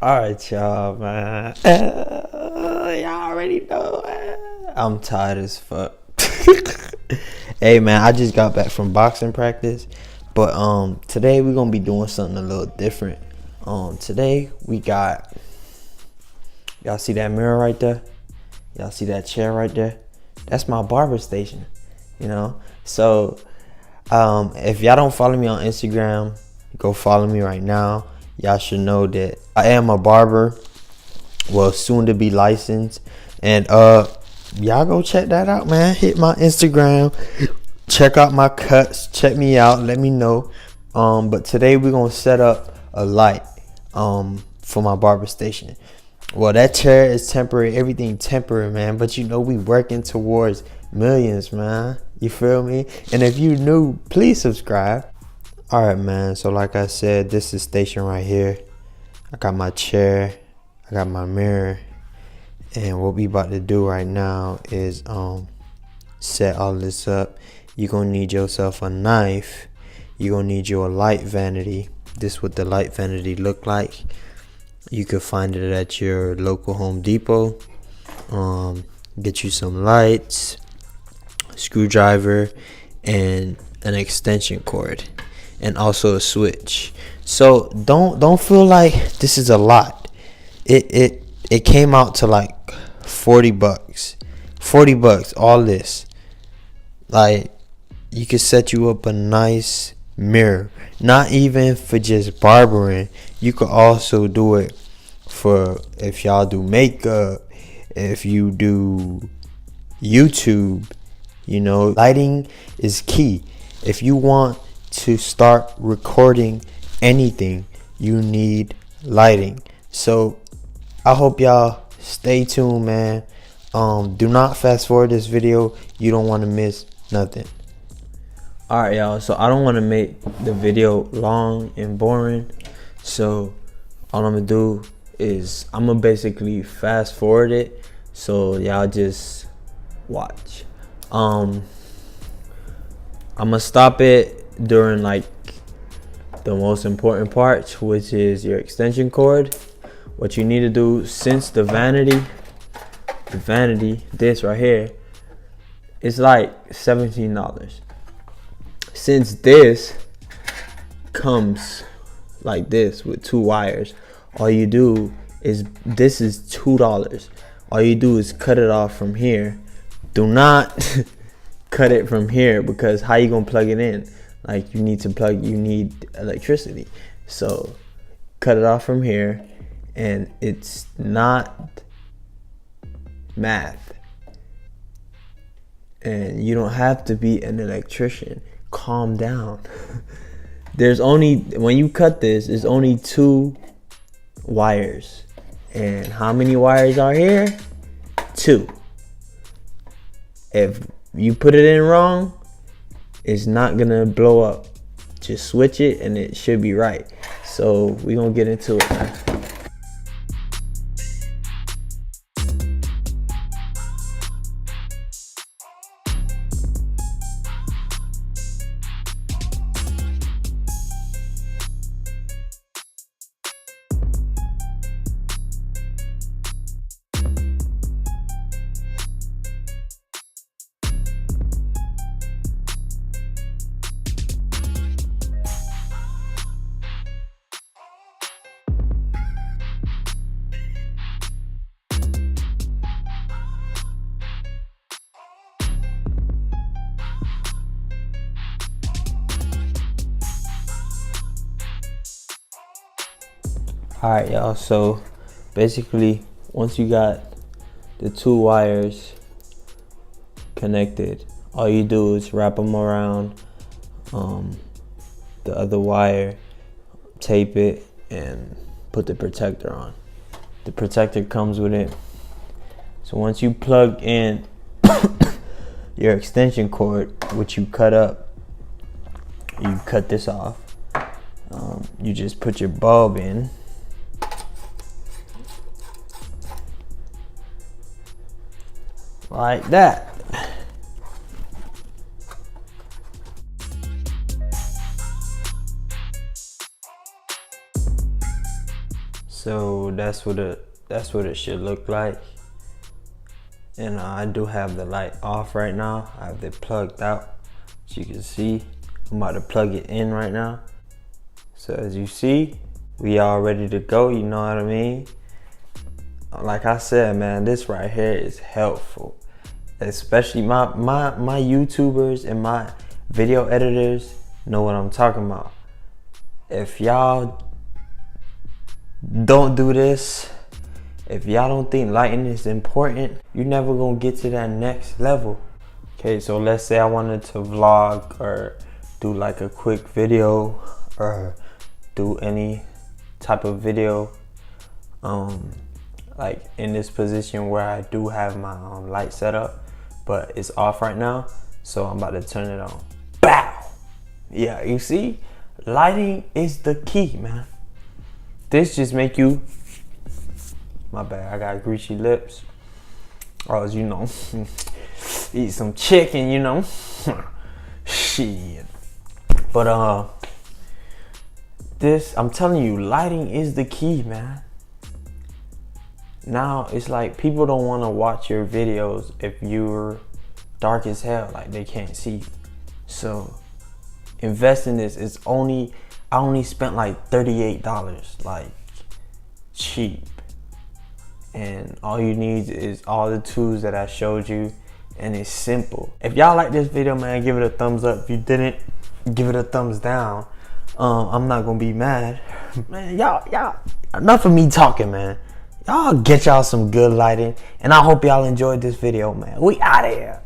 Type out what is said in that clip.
All right, y'all, man. Y'all already know. I'm tired as fuck. Hey, man, I just got back from boxing practice, but today we're gonna be doing something a little different. Today we got. Y'all see that mirror right there? Y'all see that chair right there? That's my barber station. You know. So, if y'all don't follow me on Instagram, go follow me right now. Y'all should know that I am a barber, well, soon to be licensed, and y'all go check that out, man. Hit my Instagram, check out my cuts, check me out, let me know. But today we're gonna set up a light for my barber station. Well, that chair is temporary, everything temporary, man, but you know we working towards millions, man. You feel me? And if you new, please subscribe. All right, man. So like I said, this is station right here. I got my chair, I got my mirror, and what we about to do right now is set all this up. You're gonna need yourself a knife. You're gonna need your light vanity. This is what the light vanity look like. You could find it at your local Home Depot. Get you some lights, screwdriver, and an extension cord, and also a switch. So don't feel like this is a lot. It came out to like $40. $40, all this. Like, you could set you up a nice mirror. Not even for just barbering. You could also do it for if y'all do makeup, if you do YouTube. You know, lighting is key. If you want to start recording anything, you need lighting. So I hope y'all stay tuned, man. Do not fast forward this video. You don't want to miss nothing. All right, y'all. So I don't want to make the video long and boring. So all I'm gonna do is I'm gonna basically fast forward it. So y'all just watch. I'm gonna stop it during like the most important parts, which is your extension cord. What you need to do, since the vanity, this right here, is like $17. Since this comes like this with two wires, all you do is, this is $2. All you do is cut it off from here. Do not cut it from here, because how you gonna plug it in? Like, you need electricity. So cut it off from here, and it's not math, and you don't have to be an electrician. Calm down. There's only, when you cut this, there's only 2 wires, and how many wires are here? 2. If you put it in wrong, it's not gonna blow up. Just switch it and it should be right. So we're gonna get into it, man. Alright, y'all, so basically once you got the 2 wires connected, all you do is wrap them around the other wire, tape it, and put the protector on. The protector comes with it. So once you plug in your extension cord, which you cut up, you cut this off. You just put your bulb in. Like that. So that's what it should look like. And I do have the light off right now. I have it plugged out, as you can see. I'm about to plug it in right now. So as you see, we all ready to go, you know what I mean? Like I said, man, this right here is helpful. Especially my YouTubers and my video editors know what I'm talking about. If y'all don't do this, if y'all don't think lighting is important, you're never gonna get to that next level. Okay, so let's say I wanted to vlog or do like a quick video or do any type of video like in this position where I do have my light set up, but it's off right now, so I'm about to turn it on. Bow! Yeah, you see, lighting is the key, man. This just make you, my bad, I got greasy lips. Or as you know, eat some chicken, you know. Shit. But this, I'm telling you, lighting is the key, man. Now it's like people don't want to watch your videos if you're dark as hell, like they can't see you. So invest in this. I only spent like $38, like cheap. And all you need is all the tools that I showed you, and it's simple. If y'all like this video, man, give it a thumbs up. If you didn't, give it a thumbs down. I'm not gonna be mad. Man, y'all, enough of me talking, man. Y'all get y'all some good lighting, and I hope y'all enjoyed this video, man. We out of here.